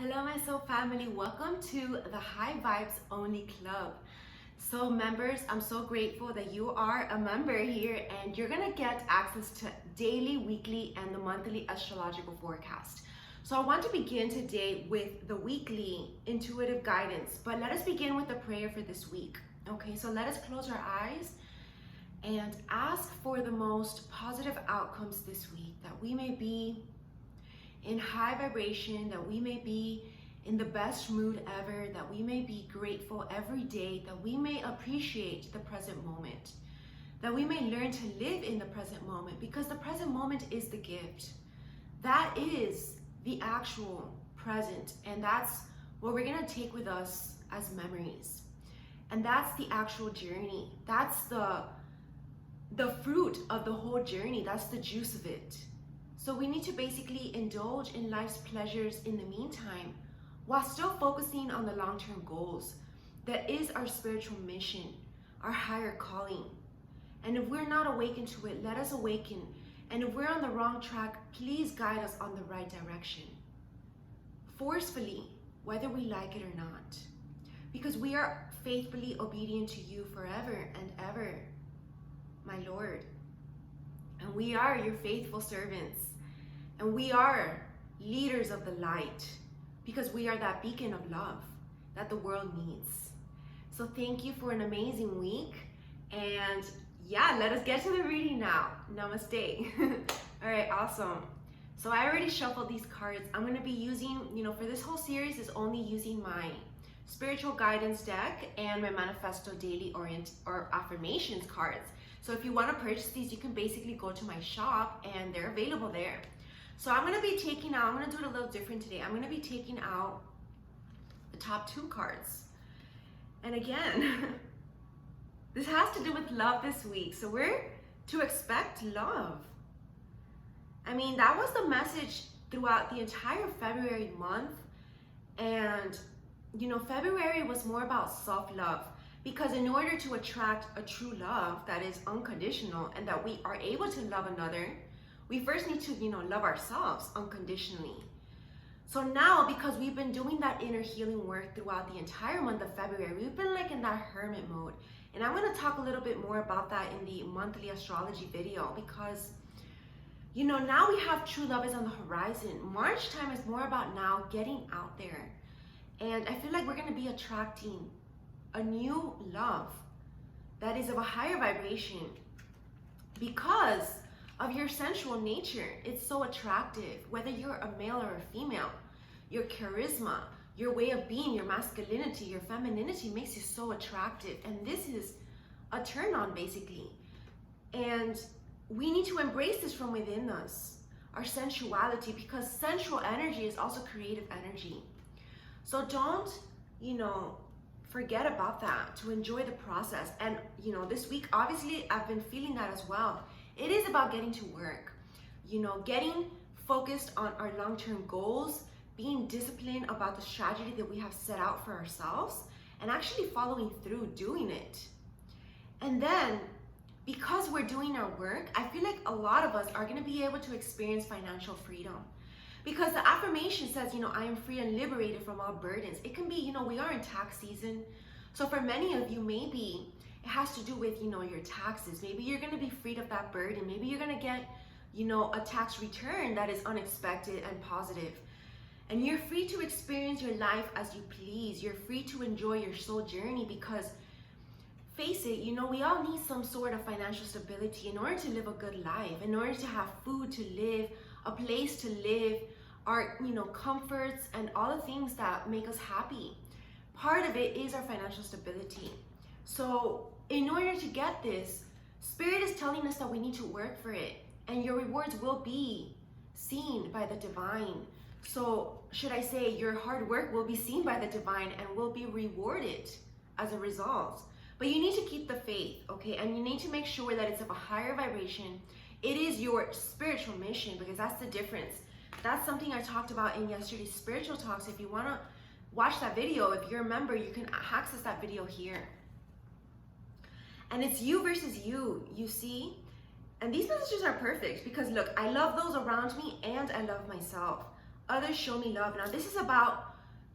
Hello, my soul family. Welcome to the High Vibes Only Club. So members, I'm so grateful that you are a member here and you're gonna get access to daily, weekly, and the monthly astrological forecast. So I want to begin today with the weekly intuitive guidance, but let us begin with the prayer for this week. Okay, so let us close our eyes and ask for the most positive outcomes this week, that we may be in high vibration, that we may be in the best mood ever, that we may be grateful every day, that we may appreciate the present moment, that we may learn to live in the present moment, because the present moment is the gift. That is the actual present, and that's what we're gonna take with us as memories. And that's the actual journey. That's the fruit of the whole journey. That's the juice of it. So we need to basically indulge in life's pleasures in the meantime, while still focusing on the long-term goals. That is our spiritual mission, our higher calling. And if we're not awakened to it, let us awaken. And if we're on the wrong track, please guide us on the right direction. Forcefully, whether we like it or not. Because we are faithfully obedient to you forever and ever, my Lord. And we are your faithful servants. And we are leaders of the light, because we are that beacon of love that the world needs. So thank you for an amazing week. And yeah, let us get to the reading now. Namaste. All right, awesome. So I already shuffled these cards. I'm going to be using, for this whole series is only using my spiritual guidance deck and my manifesto daily or affirmations cards. So if you want to purchase these, you can basically go to my shop and they're available there. So I'm going to be taking out, I'm going to do it a little different today. I'm going to be taking out the top two cards. And again, this has to do with love this week. So we're to expect love. I mean, that was the message throughout the entire February month. And, February was more about self-love. Because in order to attract a true love that is unconditional and that we are able to love another, we first need to, love ourselves unconditionally. So now, because we've been doing that inner healing work throughout the entire month of February, we've been like in that hermit mode. And I'm going to talk a little bit more about that in the monthly astrology video, because, now we have true love is on the horizon. March time is more about now getting out there. And I feel like we're going to be attracting a new love that is of a higher vibration because of your sensual nature. It's so attractive, whether you're a male or a female. Your charisma, your way of being, your masculinity, your femininity makes you so attractive. And this is a turn on basically. And we need to embrace this from within us, our sensuality, because sensual energy is also creative energy. So don't, forget about that, to enjoy the process. And this week, obviously, I've been feeling that as well. It is about getting to work, getting focused on our long-term goals, being disciplined about the strategy that we have set out for ourselves, and actually following through doing it. And then, because we're doing our work, I feel like a lot of us are going to be able to experience financial freedom. Because the affirmation says, I am free and liberated from all burdens. It can be, we are in tax season. So for many of you, maybe it has to do with, your taxes. Maybe you're going to be freed of that burden. Maybe you're going to get, a tax return that is unexpected and positive. And you're free to experience your life as you please. You're free to enjoy your soul journey because, face it, we all need some sort of financial stability in order to live a good life, in order to have food to live, a place to live, our comforts and all the things that make us happy. Part of it is our financial stability. So in order to get this, Spirit is telling us that we need to work for it, and your rewards will be seen by the divine. So should I say your hard work will be seen by the divine and will be rewarded as a result. But you need to keep the faith, okay? And you need to make sure that it's of a higher vibration. It is your spiritual mission, because that's the difference. That's something I talked about in yesterday's spiritual talks. If you want to watch that video, if you're a member, you can access that video here. And it's you versus you see? And these messages are perfect because look, I love those around me and I love myself. others show me love. Now this is about,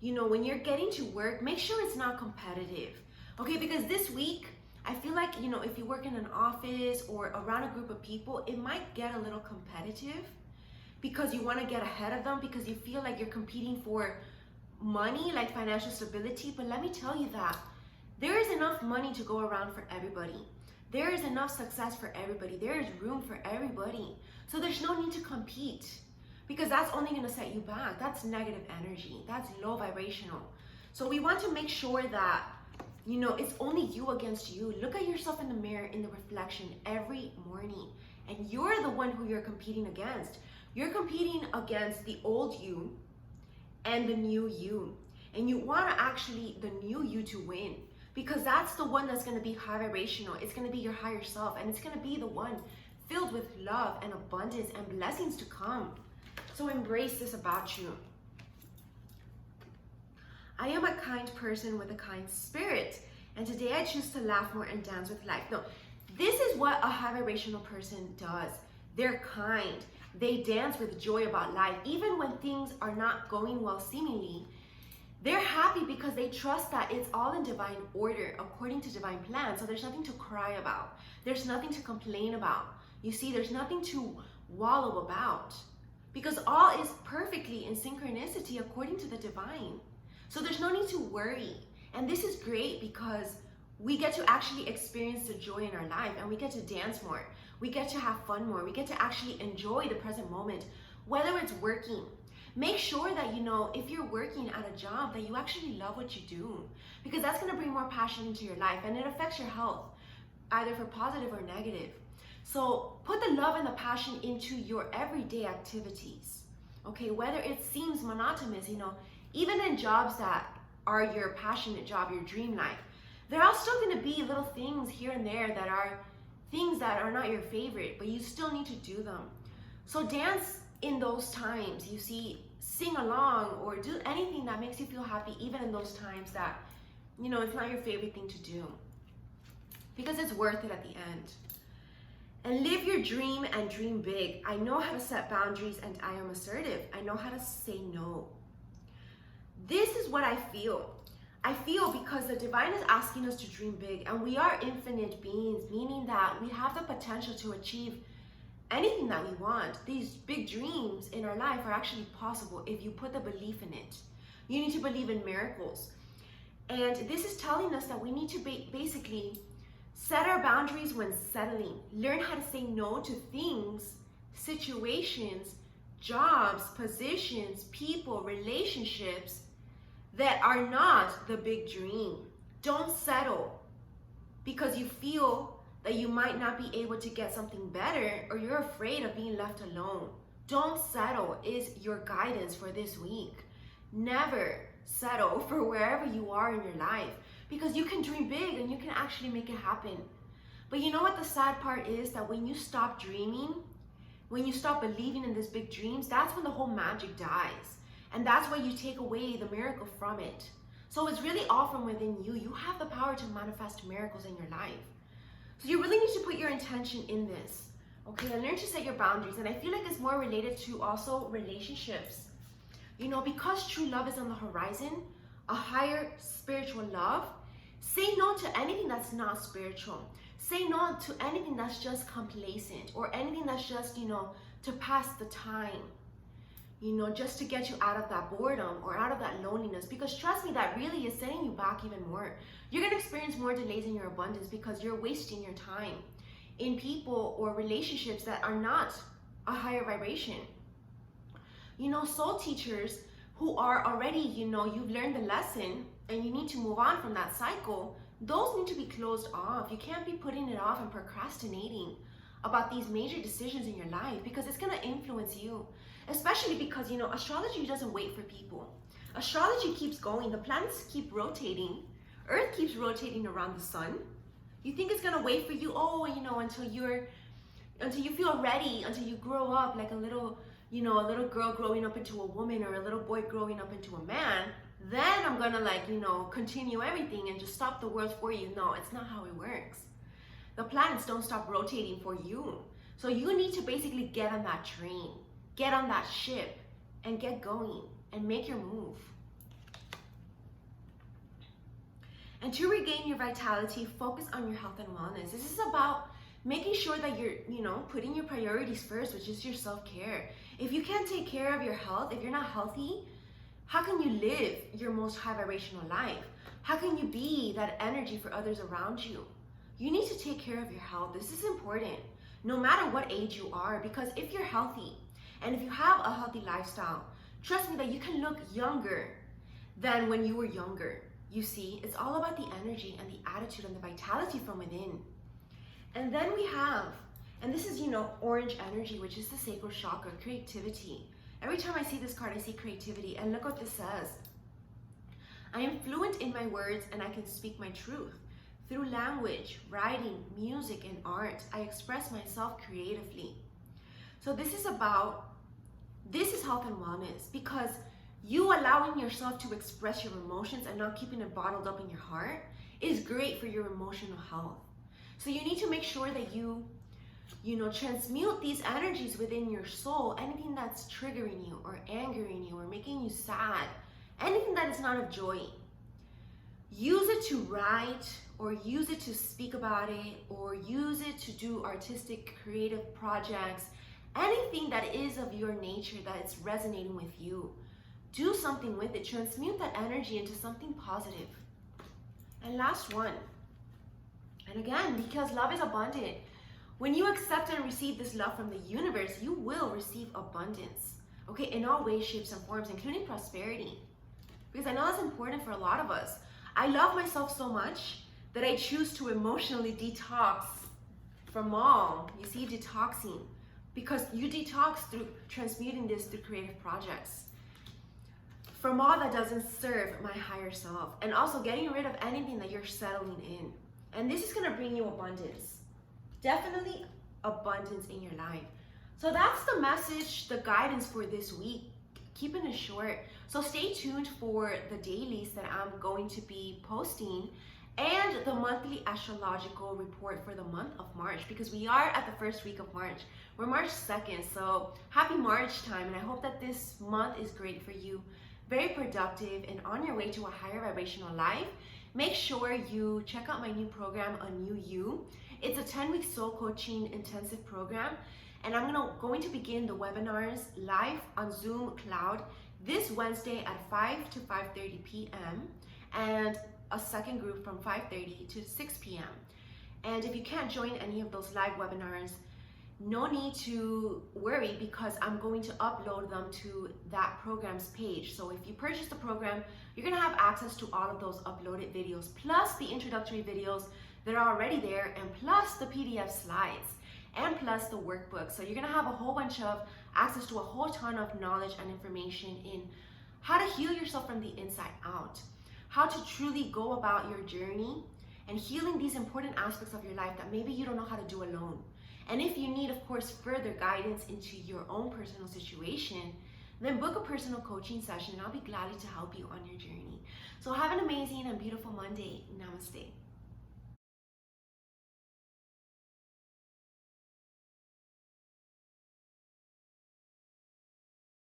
when you're getting to work, make sure it's not competitive. Okay, because this week, I feel like, if you work in an office or around a group of people, it might get a little competitive because you want to get ahead of them, because you feel like you're competing for money, like financial stability. But let me tell you that there is enough money to go around for everybody. There is enough success for everybody. There is room for everybody. So there's no need to compete, because that's only going to set you back. That's negative energy. That's low vibrational. So we want to make sure that, it's only you against you. Look at yourself in the mirror, in the reflection every morning, and you're the one who you're competing against. You're competing against the old you and the new you. And you want to actually the new you to win, because that's the one that's going to be high vibrational. It's going to be your higher self, and it's going to be the one filled with love and abundance and blessings to come. So embrace this about you. I am a kind person with a kind spirit, and today I choose to laugh more and dance with life. No, this is what a high vibrational person does. They're kind. They dance with joy about life. Even when things are not going well seemingly, they're happy because they trust that it's all in divine order, according to divine plan. So there's nothing to cry about. There's nothing to complain about. You see, there's nothing to wallow about, because all is perfectly in synchronicity according to the divine. So there's no need to worry. And this is great because we get to actually experience the joy in our life, and we get to dance more. We get to have fun more. We get to actually enjoy the present moment, whether it's working. Make sure that, if you're working at a job, that you actually love what you do, because that's going to bring more passion into your life, and it affects your health, either for positive or negative. So put the love and the passion into your everyday activities, okay? Whether it seems monotonous, even in jobs that are your passionate job, your dream life, there are still going to be little things here and there that are things that are not your favorite, but you still need to do them. So dance in those times, you see, sing along or do anything that makes you feel happy, even in those times that, it's not your favorite thing to do, because it's worth it at the end. And live your dream and dream big. I know how to set boundaries, and I am assertive. I know how to say no. This is what I feel. I feel because the divine is asking us to dream big, and we are infinite beings, meaning that we have the potential to achieve anything that we want. These big dreams in our life are actually possible if you put the belief in it. You need to believe in miracles. And this is telling us that we need to basically set our boundaries when settling. Learn how to say no to things, situations, jobs, positions, people, relationships that are not the big dream. Don't settle because you feel that you might not be able to get something better, or you're afraid of being left alone. Don't settle is your guidance for this week. Never settle for wherever you are in your life, because you can dream big and you can actually make it happen. But you know what the sad part is? That when you stop dreaming, when you stop believing in these big dreams, that's when the whole magic dies. And that's why you take away the miracle from it. So it's really all from within you. You have the power to manifest miracles in your life. So you really need to put your intention in this, okay? And learn to set your boundaries. And I feel like it's more related to also relationships. Because true love is on the horizon, a higher spiritual love, say no to anything that's not spiritual. Say no to anything that's just complacent, or anything that's just, to pass the time, just to get you out of that boredom or out of that loneliness. Because trust me, that really is setting you back even more. You're going to experience more delays in your abundance because you're wasting your time in people or relationships that are not a higher vibration. Soul teachers who are already, you've learned the lesson and you need to move on from that cycle, those need to be closed off. You can't be putting it off and procrastinating about these major decisions in your life, because it's going to influence you. Especially because, astrology doesn't wait for people. Astrology keeps going. The planets keep rotating. Earth keeps rotating around the sun. You think it's going to wait for you, until you feel ready, until you grow up like a little girl growing up into a woman, or a little boy growing up into a man, then I'm going to continue everything and just stop the world for you. No, it's not how it works. The planets don't stop rotating for you. So you need to basically get on that train, get on that ship, and get going and make your move. And to regain your vitality, focus on your health and wellness. This is about making sure that you're, putting your priorities first, which is your self-care. If you can't take care of your health, if you're not healthy, how can you live your most high vibrational life? How can you be that energy for others around you? You need to take care of your health. This is important, no matter what age you are, because if you're healthy and if you have a healthy lifestyle, trust me that you can look younger than when you were younger. You see, it's all about the energy and the attitude and the vitality from within. And then we have, and this is, orange energy, which is the sacral chakra, creativity. Every time I see this card, I see creativity. And look what this says. I am fluent in my words and I can speak my truth. Through language, writing, music, and art, I express myself creatively. So this is health and wellness, because you allowing yourself to express your emotions and not keeping it bottled up in your heart is great for your emotional health. So you need to make sure that you transmute these energies within your soul. Anything that's triggering you or angering you or making you sad, anything that is not of joy, use it to write or use it to speak about it or use it to do artistic, creative projects. Anything that is of your nature that is resonating with you. Do something with it. Transmute that energy into something positive. And last one. And again, because love is abundant. When you accept and receive this love from the universe, you will receive abundance. Okay, in all ways, shapes, and forms, including prosperity. Because I know that's important for a lot of us. I love myself so much that I choose to emotionally detox from all. You see, detoxing. Because you detox through transmuting this through creative projects. From all that doesn't serve my higher self. And also getting rid of anything that you're settling in. And this is going to bring you abundance. Definitely abundance in your life. So that's the message, the guidance for this week. Keeping it short. So stay tuned for the dailies that I'm going to be posting and the monthly astrological report for the month of March, because we are at the first week of March. We're March 2nd, so happy March time, and I hope that this month is great for you. Very productive and on your way to a higher vibrational life. Make sure you check out my new program, A New You. It's a 10-week soul coaching intensive program, and I'm going to begin the webinars live on Zoom Cloud this Wednesday at 5 to 5:30 p.m. and a second group from 5:30 to 6 p.m. And if you can't join any of those live webinars, no need to worry, because I'm going to upload them to that program's page. So if you purchase the program, you're going to have access to all of those uploaded videos, plus the introductory videos that are already there, and plus the PDF slides, and plus the workbook. So you're going to have a whole bunch of access to a whole ton of knowledge and information in how to heal yourself from the inside out, how to truly go about your journey and healing these important aspects of your life that maybe you don't know how to do alone. And if you need, of course, further guidance into your own personal situation, then book a personal coaching session and I'll be glad to help you on your journey. So have an amazing and beautiful Monday. Namaste.